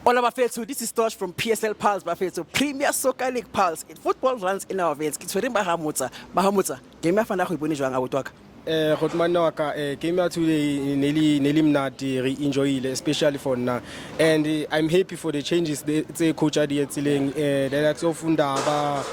Hola bafethu, this is Tosh from PSL Pulse bafethu, Premier Soccer League Pulse. Football runs in our veins. Ke tshwere Bahamutsa. Game ya fana go ibone jwang a botwaka. Khotman waka game ya today neli mnati re enjoyile especially for now, and I'm happy for the changes tse coach adi etsileng the likes of Undaba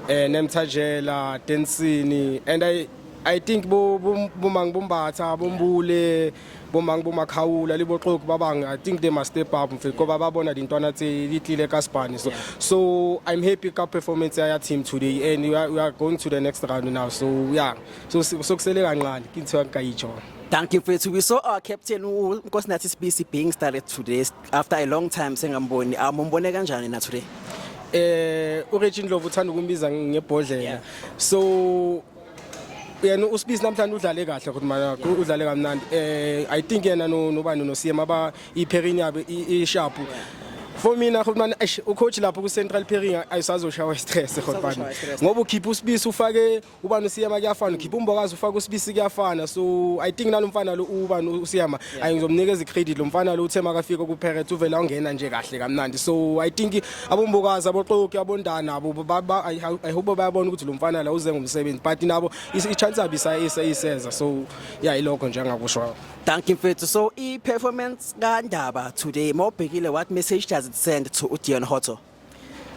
Nemthajela Tensini, and I think bo mang bombatha bombule bomang bomakhawula le boxoki babang, I think they must step up ngoba babona dintwana tse litlile ka Spanish. So I'm happy ka performance ya team today, and we are going to the next round now, so yeah, so kusele kancane kinthi ngayitsho. Thank you mfethu. We saw our captain uNkosinathi Sibisi being started today after a long time sengamboni. Umbone kanjani na today? uRegin Ndlovu uthanda ukumbiza ngebhodlela, so yena uSibisi namhlanje udlale kahle ukuthi mana udlale kamnandi. I think yena nobani noSiyema aba iPerini yabe isharp. For me na ukuthi mana ucoach lapho ku Central Pairing ayisazoshawa stress khotbani ngoba ukhipha uSibisi ufake ubani uSiyema kuyafana, ukhipha uMbokazi ufake uSibisi kuyafana. So I think nalomfana lo ubani uSiyema ayingizomnikeza icredit, lo mfana lo uthema kafika ku Pirates uvela ungena nje kahle kamnandi. So I think abombokazi aboxoki abondana abo I hope bayabona ukuthi lo mfana la uze ngomsebenzi, but nabo ichance abisa iseza. So yeah, ilokho nje ngakusho. Thank you mfethu. So performance kaNdaba today, mawubhekile, what message does it send to uDion Hotto?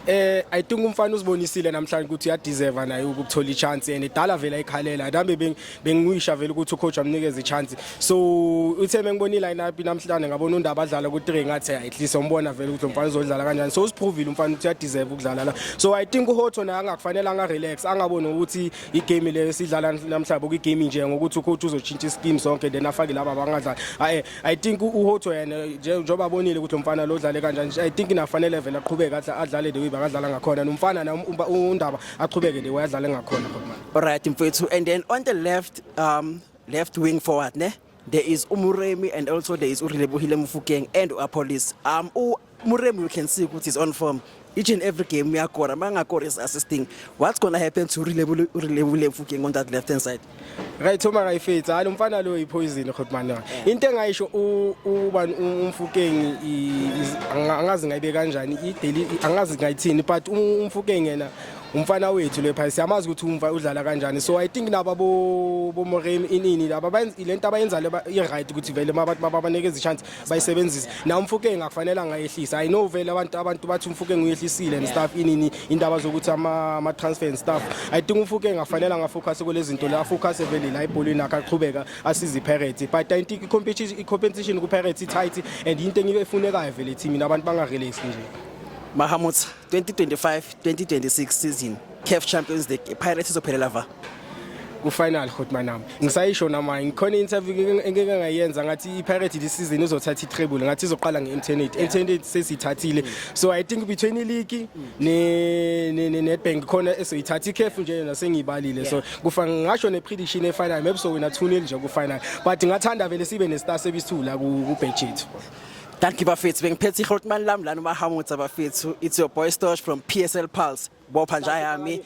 I think umfana uzibonisile namhlanje ukuthi uyadeserve naye ukuthola ichance, and idala vela ikhalela dambe bengiyisha vela ukuthi ucoach amnikeze ichance. So uthe mengibona iline up namhlanje ngabona uNdaba adlala ku 3 ngathi at least umbona vela ukuthi umfana uzodlala kanjani, so usiprovile umfana ukuthi uyadeserve ukudlala la. So I think uHotto naye angakufanele relax, angaboni ukuthi igame le sidlala namhlanje ku igame nje ngokuthi ucoach uzotshintsha ischeme sonke then afake laba abangadlala. I think uHotto yena njengoba abonile ukuthi umfana lo udlale kanjani, I think inafanele vela aqhubeke adlale the way akadlala ngakhona nomfana na uNdaba aqhubeke le wayadlala ngakhona. All right mfethu, and then on the left wing forward there is Umuremi, and also there is Urilebohile Mufokeng and Police. Umuremi, you can see what is on form each and every game. Miyakora mangakora is assisting. What's going to happen to Urilebohile Mufokeng on that left hand side? Right, Thoma Raifethu alo mfana lo ipoison khotmana. Into engayisho ubani uMfokeng angazi ngayibe kanjani ideli angazi ngayithini, but uMfokeng yena umfana wethu lepha siyamazi ukuthi umfa udlala kanjani. So I think naba bomoremi inini laba benza lento abayenza le right ukuthi vele babanikeza ichance bayisebenzise. Na uMfokeng akufanele ngayehlisa. I know vele abantu bathi uMfokeng uyehlisile and stuff inini indaba zokuthi ama transfer and stuff. I think uMfokeng akufanele ngafocus kulezi zinto la, focus vele la ibholweni akaqhubeka asize iPirates, but I think competition ku Pirates tight, and into engifunekayo vele team nabantu bangarelax nje. Bahamutsa 2025-2026 season CAF Champions League Pirates izophelela va ku final khotmanami. Ngisayisho nama ngikhona interview engeke ngayenza ngathi iPirates this season izothatha iTreble, ngathi izoqala ngeInternet sesithathile. So I think between iLeague neNedbank khona esoyithatha iCAF nje nasengibalile. So kufana ngasho neprediction efinal maybe so wina 2-0 nje ku final, but ngathanda vele sibe nestar service 2 la ku budget. Thank you bafethu. Bengiphethe iHotman lam lana Bahamutsa bafethu. It's your boy Stosh from PSL Pulse. Bopha njayami.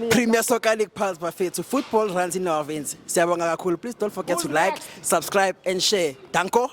Premier Soccer League Pulse bafethu. Football runs in our veins. Siyabonga kakhulu. Please don't forget to like, subscribe and share. Danko.